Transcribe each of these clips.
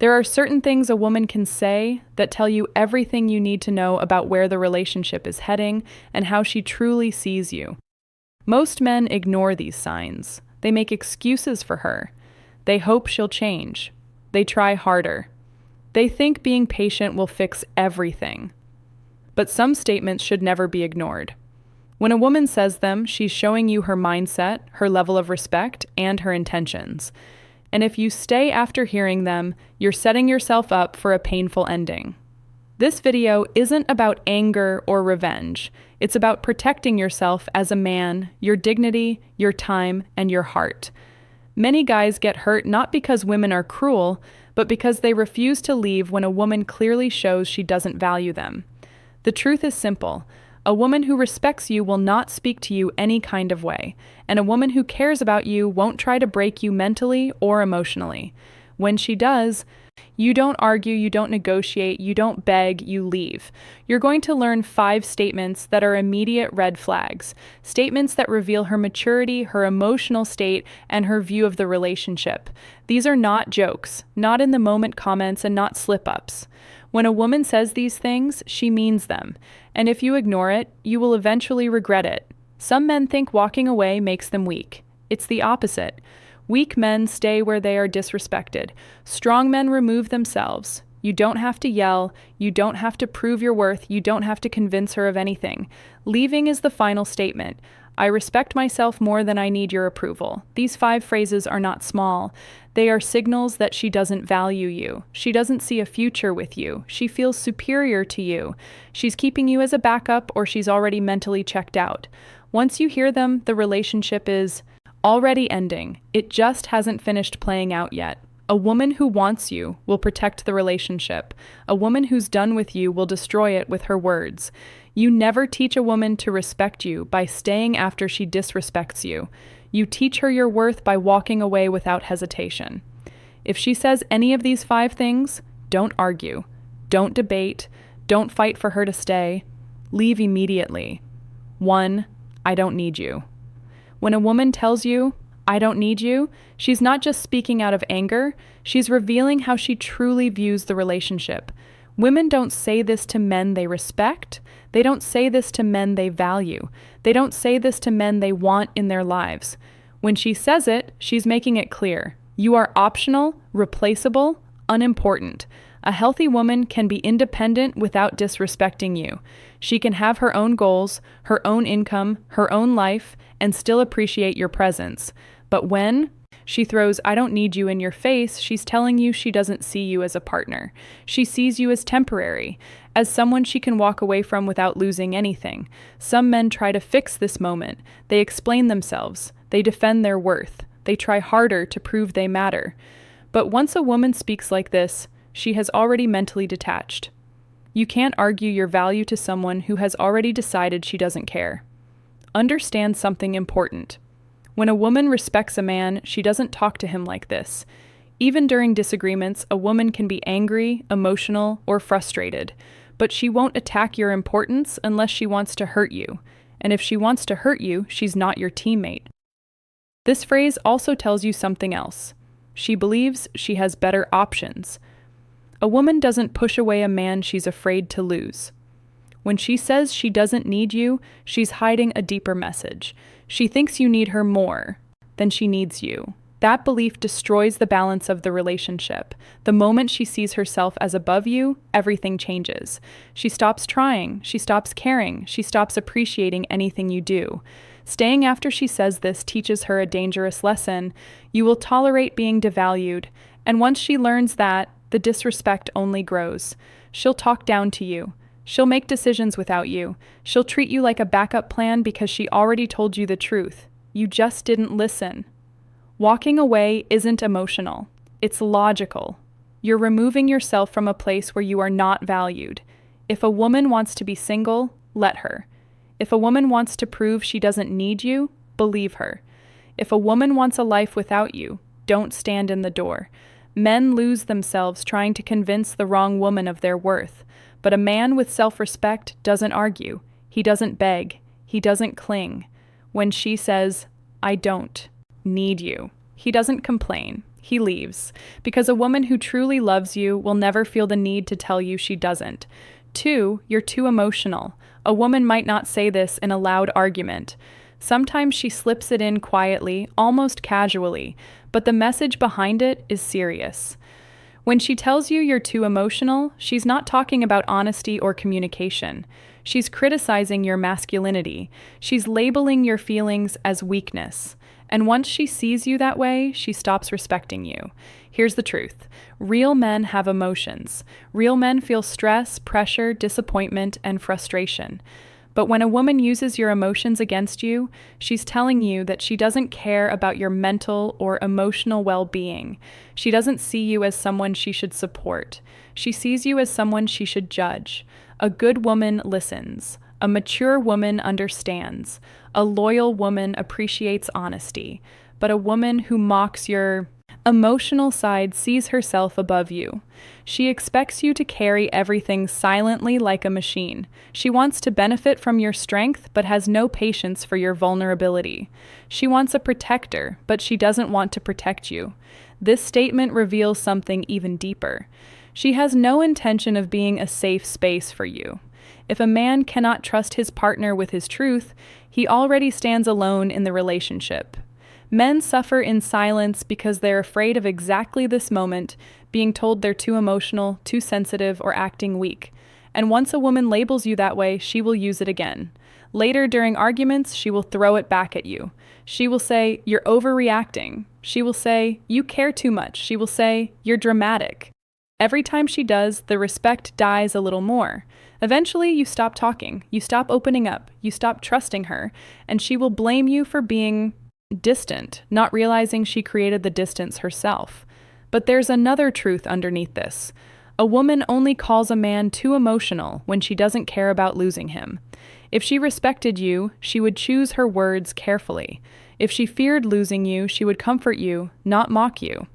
There are certain things a woman can say that tell you everything you need to know about where the relationship is heading and how she truly sees you. Most men ignore these signs. They make excuses for her. They hope she'll change. They try harder. They think being patient will fix everything. But some statements should never be ignored. When a woman says them, she's showing you her mindset, her level of respect, and her intentions. And if you stay after hearing them, you're setting yourself up for a painful ending. This video isn't about anger or revenge. It's about protecting yourself as a man, your dignity, your time, and your heart. Many guys get hurt not because women are cruel, but because they refuse to leave when a woman clearly shows she doesn't value them. The truth is simple. A woman who respects you will not speak to you any kind of way, and a woman who cares about you won't try to break you mentally or emotionally. When she does, you don't argue, you don't negotiate, you don't beg, you leave. You're going to learn 5 statements that are immediate red flags, statements that reveal her maturity, her emotional state, and her view of the relationship. These are not jokes, not in the moment comments, and not slip-ups. When a woman says these things, she means them, and if you ignore it, you will eventually regret it. Some men think walking away makes them weak. It's the opposite. Weak men stay where they are disrespected. Strong men remove themselves. You don't have to yell. You don't have to prove your worth. You don't have to convince her of anything. Leaving is the final statement. I respect myself more than I need your approval. These 5 phrases are not small. They are signals that she doesn't value you. She doesn't see a future with you. She feels superior to you. She's keeping you as a backup, or she's already mentally checked out. Once you hear them, the relationship is already ending. It just hasn't finished playing out yet. A woman who wants you will protect the relationship. A woman who's done with you will destroy it with her words. You never teach a woman to respect you by staying after she disrespects you. You teach her your worth by walking away without hesitation. If she says any of these 5 things, don't argue. Don't debate. Don't fight for her to stay. Leave immediately. 1. I don't need you. When a woman tells you, I don't need you, she's not just speaking out of anger, she's revealing how she truly views the relationship. Women don't say this to men they respect. They don't say this to men they value. They don't say this to men they want in their lives. When she says it, she's making it clear. You are optional, replaceable, unimportant. A healthy woman can be independent without disrespecting you. She can have her own goals, her own income, her own life, and still appreciate your presence. But when she throws "I don't need you" in your face, she's telling you she doesn't see you as a partner. She sees you as temporary, as someone she can walk away from without losing anything. Some men try to fix this moment. They explain themselves. They defend their worth. They try harder to prove they matter. But once a woman speaks like this, she has already mentally detached. You can't argue your value to someone who has already decided she doesn't care. Understand something important. When a woman respects a man, she doesn't talk to him like this. Even during disagreements, a woman can be angry, emotional, or frustrated, but she won't attack your importance unless she wants to hurt you. And if she wants to hurt you, she's not your teammate. This phrase also tells you something else. She believes she has better options. A woman doesn't push away a man she's afraid to lose. When she says she doesn't need you, she's hiding a deeper message. She thinks you need her more than she needs you. That belief destroys the balance of the relationship. The moment she sees herself as above you, everything changes. She stops trying, she stops caring, she stops appreciating anything you do. Staying after she says this teaches her a dangerous lesson. You will tolerate being devalued, and once she learns that, the disrespect only grows. She'll talk down to you. She'll make decisions without you. She'll treat you like a backup plan because she already told you the truth. You just didn't listen. Walking away isn't emotional. It's logical. You're removing yourself from a place where you are not valued. If a woman wants to be single, let her. If a woman wants to prove she doesn't need you, believe her. If a woman wants a life without you, don't stand in the door. Men lose themselves trying to convince the wrong woman of their worth. But a man with self-respect doesn't argue. He doesn't beg. He doesn't cling. When she says, I don't need you, he doesn't complain. He leaves, because a woman who truly loves you will never feel the need to tell you she doesn't. 2, you're too emotional. A woman might not say this in a loud argument. Sometimes she slips it in quietly, almost casually, but the message behind it is serious. When she tells you you're too emotional, she's not talking about honesty or communication. She's criticizing your masculinity. She's labeling your feelings as weakness. And once she sees you that way, she stops respecting you. Here's the truth. Real men have emotions. Real men feel stress, pressure, disappointment, and frustration. But when a woman uses your emotions against you, she's telling you that she doesn't care about your mental or emotional well-being. She doesn't see you as someone she should support. She sees you as someone she should judge. A good woman listens. A mature woman understands. A loyal woman appreciates honesty. But a woman who mocks your emotional side sees herself above you. She expects you to carry everything silently like a machine. She wants to benefit from your strength, but has no patience for your vulnerability. She wants a protector, but she doesn't want to protect you. This statement reveals something even deeper. She has no intention of being a safe space for you. If a man cannot trust his partner with his truth, he already stands alone in the relationship. Men suffer in silence because they're afraid of exactly this moment, being told they're too emotional, too sensitive, or acting weak. And once a woman labels you that way, she will use it again. Later, during arguments, she will throw it back at you. She will say, "You're overreacting." She will say, "You care too much." She will say, "You're dramatic." Every time she does, the respect dies a little more. Eventually, you stop talking, you stop opening up, you stop trusting her, and she will blame you for being distant, not realizing she created the distance herself. But there's another truth underneath this. A woman only calls a man too emotional when she doesn't care about losing him. If she respected you, she would choose her words carefully. If she feared losing you, she would comfort you, not mock you.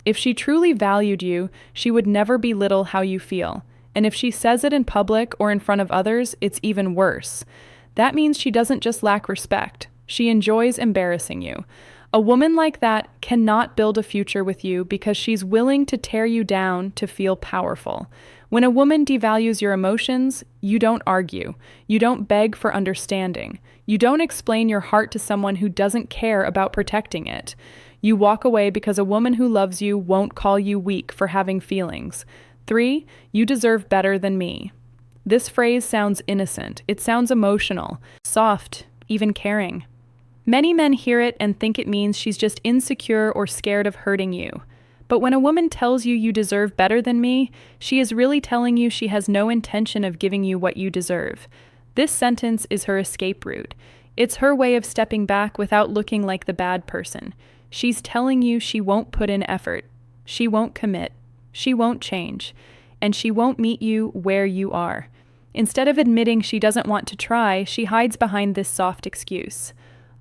If she truly valued you, she would never belittle how you feel. And if she says it in public or in front of others, it's even worse. That means she doesn't just lack respect. She enjoys embarrassing you. A woman like that cannot build a future with you because she's willing to tear you down to feel powerful. When a woman devalues your emotions, you don't argue. You don't beg for understanding. You don't explain your heart to someone who doesn't care about protecting it. You walk away because a woman who loves you won't call you weak for having feelings. 3, you deserve better than me. This phrase sounds innocent. It sounds emotional, soft, even caring. Many men hear it and think it means she's just insecure or scared of hurting you. But when a woman tells you you deserve better than me, she is really telling you she has no intention of giving you what you deserve. This sentence is her escape route. It's her way of stepping back without looking like the bad person. She's telling you she won't put in effort. She won't commit. She won't change. And she won't meet you where you are. Instead of admitting she doesn't want to try, she hides behind this soft excuse.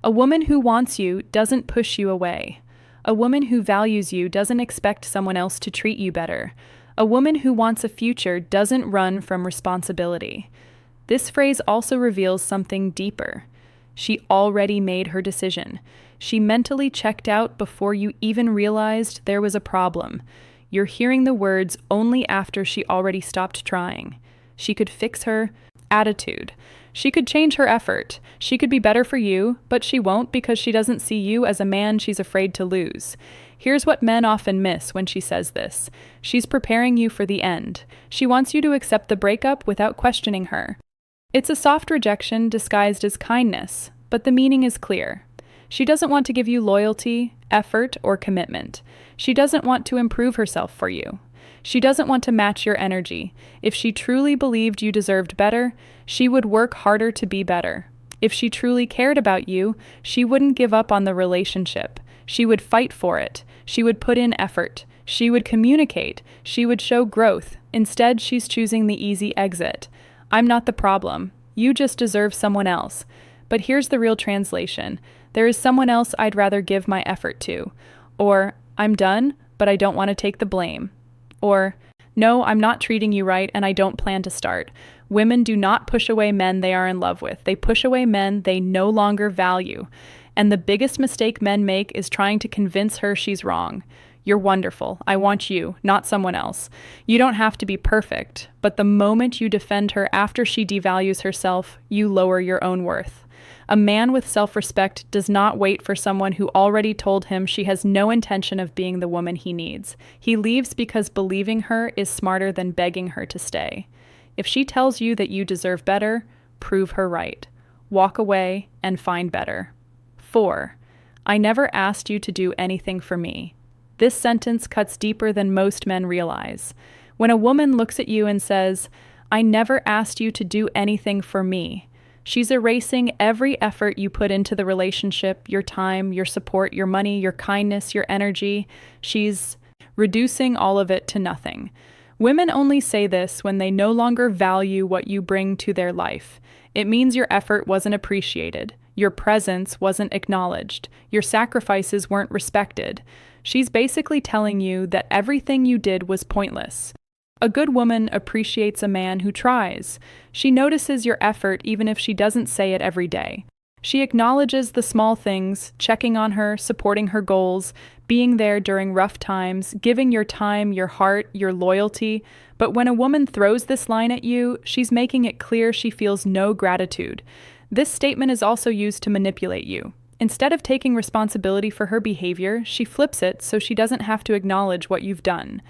A woman who wants you doesn't push you away. A woman who values you doesn't expect someone else to treat you better. A woman who wants a future doesn't run from responsibility. This phrase also reveals something deeper. She already made her decision. She mentally checked out before you even realized there was a problem. You're hearing the words only after she already stopped trying. She could fix her attitude. She could change her effort. She could be better for you, but she won't because she doesn't see you as a man she's afraid to lose. Here's what men often miss when she says this. She's preparing you for the end. She wants you to accept the breakup without questioning her. It's a soft rejection disguised as kindness, but the meaning is clear. She doesn't want to give you loyalty, effort, or commitment. She doesn't want to improve herself for you. She doesn't want to match your energy. If she truly believed you deserved better, she would work harder to be better. If she truly cared about you, she wouldn't give up on the relationship. She would fight for it. She would put in effort. She would communicate. She would show growth. Instead, she's choosing the easy exit. I'm not the problem. You just deserve someone else. But here's the real translation. There is someone else I'd rather give my effort to. Or, I'm done, but I don't want to take the blame. Or, no, I'm not treating you right and I don't plan to start. Women do not push away men they are in love with. They push away men they no longer value. And the biggest mistake men make is trying to convince her she's wrong. You're wonderful. I want you, not someone else. You don't have to be perfect, but the moment you defend her after she devalues herself, you lower your own worth. A man with self-respect does not wait for someone who already told him she has no intention of being the woman he needs. He leaves because believing her is smarter than begging her to stay. If she tells you that you deserve better, prove her right. Walk away and find better. 4. I never asked you to do anything for me. This sentence cuts deeper than most men realize. When a woman looks at you and says, I never asked you to do anything for me, she's erasing every effort you put into the relationship, your time, your support, your money, your kindness, your energy. She's reducing all of it to nothing. Women only say this when they no longer value what you bring to their life. It means your effort wasn't appreciated. Your presence wasn't acknowledged. Your sacrifices weren't respected. She's basically telling you that everything you did was pointless. A good woman appreciates a man who tries. She notices your effort even if she doesn't say it every day. She acknowledges the small things, checking on her, supporting her goals, being there during rough times, giving your time, your heart, your loyalty. But when a woman throws this line at you, she's making it clear she feels no gratitude. This statement is also used to manipulate you. Instead of taking responsibility for her behavior, she flips it so she doesn't have to acknowledge what you've done.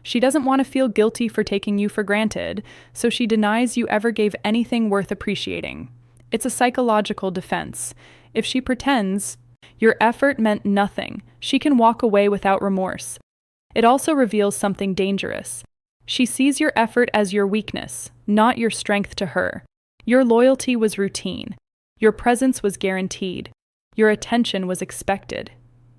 She doesn't want to feel guilty for taking you for granted, so she denies you ever gave anything worth appreciating. It's a psychological defense. If she pretends your effort meant nothing, she can walk away without remorse. It also reveals something dangerous. She sees your effort as your weakness, not your strength to her. Your loyalty was routine. Your presence was guaranteed. Your attention was expected.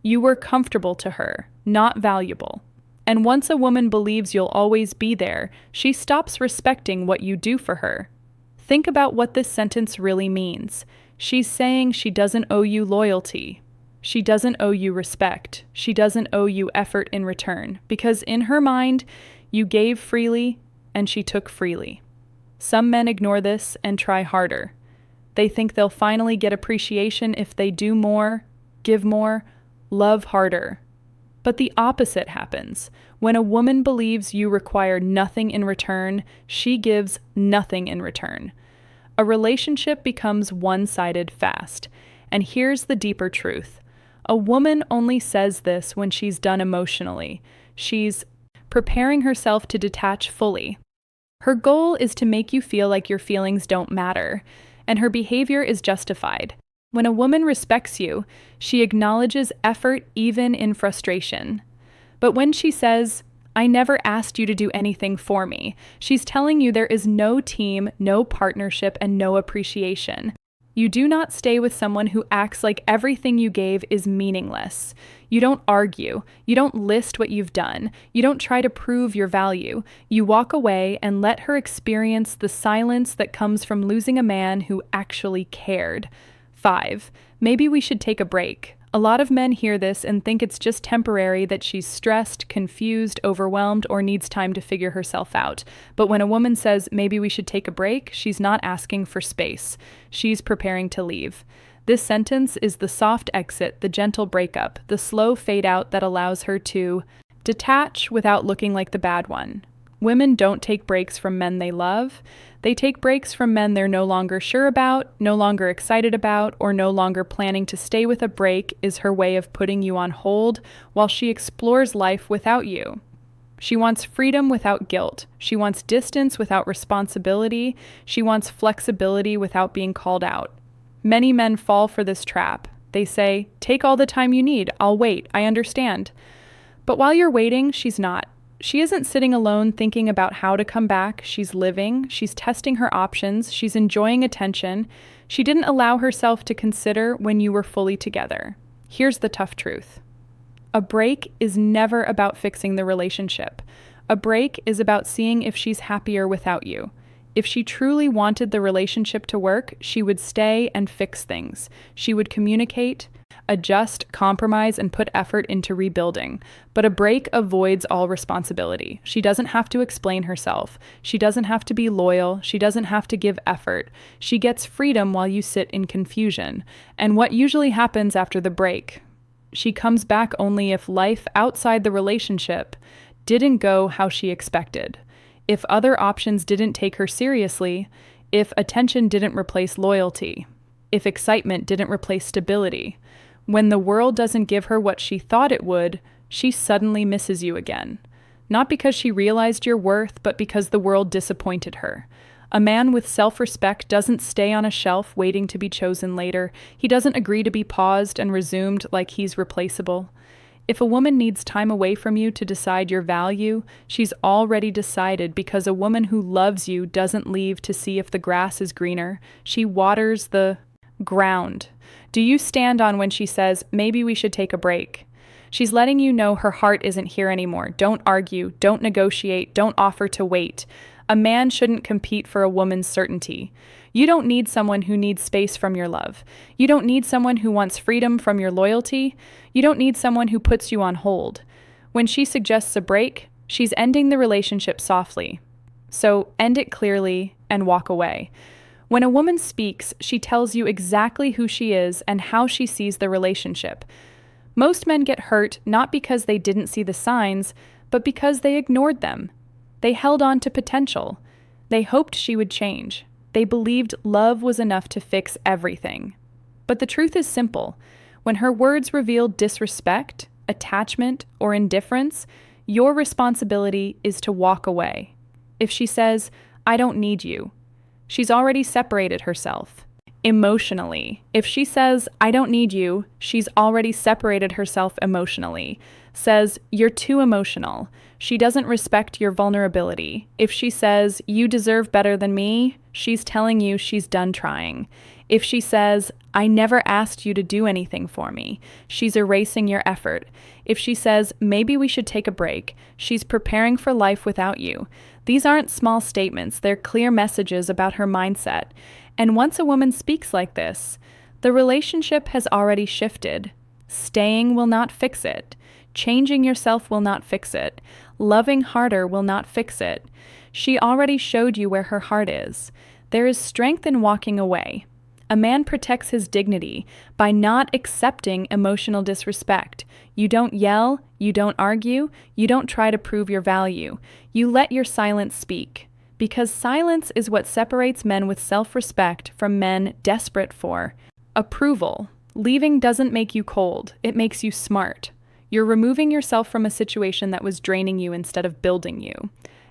You were comfortable to her, not valuable. And once a woman believes you'll always be there, she stops respecting what you do for her. Think about what this sentence really means. She's saying she doesn't owe you loyalty. She doesn't owe you respect. She doesn't owe you effort in return, because in her mind, you gave freely and she took freely. Some men ignore this and try harder. They think they'll finally get appreciation if they do more, give more, love harder. But the opposite happens. When a woman believes you require nothing in return, she gives nothing in return. A relationship becomes one-sided fast. And here's the deeper truth. A woman only says this when she's done emotionally. She's preparing herself to detach fully. Her goal is to make you feel like your feelings don't matter, and her behavior is justified. When a woman respects you, she acknowledges effort even in frustration. But when she says, I never asked you to do anything for me, she's telling you there is no team, no partnership, and no appreciation. You do not stay with someone who acts like everything you gave is meaningless. You don't argue. You don't list what you've done. You don't try to prove your value. You walk away and let her experience the silence that comes from losing a man who actually cared. 5. Maybe we should take a break. A lot of men hear this and think it's just temporary, that she's stressed, confused, overwhelmed, or needs time to figure herself out. But when a woman says, maybe we should take a break, she's not asking for space. She's preparing to leave. This sentence is the soft exit, the gentle breakup, the slow fade out that allows her to detach without looking like the bad one. Women don't take breaks from men they love. They take breaks from men they're no longer sure about, no longer excited about, or no longer planning to stay with. A break is her way of putting you on hold while she explores life without you. She wants freedom without guilt. She wants distance without responsibility. She wants flexibility without being called out. Many men fall for this trap. They say, take all the time you need. I'll wait. I understand. But while you're waiting, she's not. She isn't sitting alone thinking about how to come back. She's living. She's testing her options. She's enjoying attention. She didn't allow herself to consider when you were fully together. Here's the tough truth. A break is never about fixing the relationship. A break is about seeing if she's happier without you. If she truly wanted the relationship to work, she would stay and fix things. She would communicate, adjust, compromise, and put effort into rebuilding. But a break avoids all responsibility. She doesn't have to explain herself. She doesn't have to be loyal. She doesn't have to give effort. She gets freedom while you sit in confusion. And what usually happens after the break? She comes back only if life outside the relationship didn't go how she expected, if other options didn't take her seriously, if attention didn't replace loyalty, if excitement didn't replace stability. When the world doesn't give her what she thought it would, she suddenly misses you again. Not because she realized your worth, but because the world disappointed her. A man with self-respect doesn't stay on a shelf waiting to be chosen later. He doesn't agree to be paused and resumed like he's replaceable. If a woman needs time away from you to decide your value, she's already decided, because a woman who loves you doesn't leave to see if the grass is greener. She waters the ground. Do you stand on when she says, maybe we should take a break? She's letting you know her heart isn't here anymore. Don't argue, don't negotiate, don't offer to wait. A man shouldn't compete for a woman's certainty. You don't need someone who needs space from your love. You don't need someone who wants freedom from your loyalty. You don't need someone who puts you on hold. When she suggests a break, she's ending the relationship softly. So end it clearly and walk away. When a woman speaks, she tells you exactly who she is and how she sees the relationship. Most men get hurt not because they didn't see the signs, but because they ignored them. They held on to potential. They hoped she would change. They believed love was enough to fix everything. But the truth is simple. When her words reveal disrespect, attachment, or indifference, your responsibility is to walk away. If she says, I don't need you, she's already separated herself. Emotionally. If she says, I don't need you, she's already separated herself emotionally. Says, you're too emotional. She doesn't respect your vulnerability. If she says, you deserve better than me, she's telling you she's done trying. If she says, I never asked you to do anything for me, she's erasing your effort. If she says, maybe we should take a break, she's preparing for life without you. These aren't small statements, they're clear messages about her mindset. And once a woman speaks like this, the relationship has already shifted. Staying will not fix it. Changing yourself will not fix it. Loving harder will not fix it. She already showed you where her heart is. There is strength in walking away. A man protects his dignity by not accepting emotional disrespect. You don't yell, you don't argue, you don't try to prove your value. You let your silence speak. Because silence is what separates men with self-respect from men desperate for approval. Leaving doesn't make you cold, it makes you smart. You're removing yourself from a situation that was draining you instead of building you.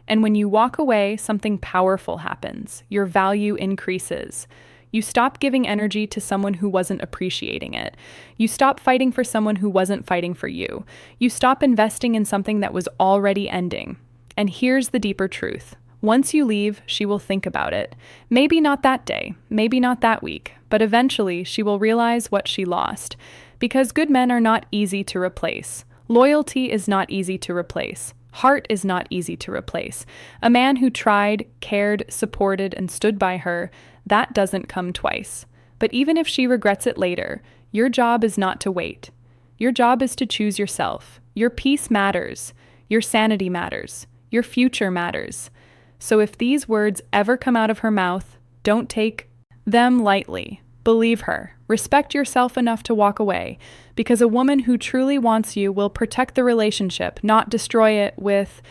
And when you walk away, something powerful happens. Your value increases. You stop giving energy to someone who wasn't appreciating it. You stop fighting for someone who wasn't fighting for you. You stop investing in something that was already ending. And here's the deeper truth. Once you leave, she will think about it. Maybe not that day, maybe not that week, but eventually she will realize what she lost. Because good men are not easy to replace. Loyalty is not easy to replace. Heart is not easy to replace. A man who tried, cared, supported, and stood by her, that doesn't come twice. But even if she regrets it later, your job is not to wait. Your job is to choose yourself. Your peace matters. Your sanity matters. Your future matters. So if these words ever come out of her mouth, don't take them lightly. Believe her. Respect yourself enough to walk away, because a woman who truly wants you will protect the relationship, not destroy it with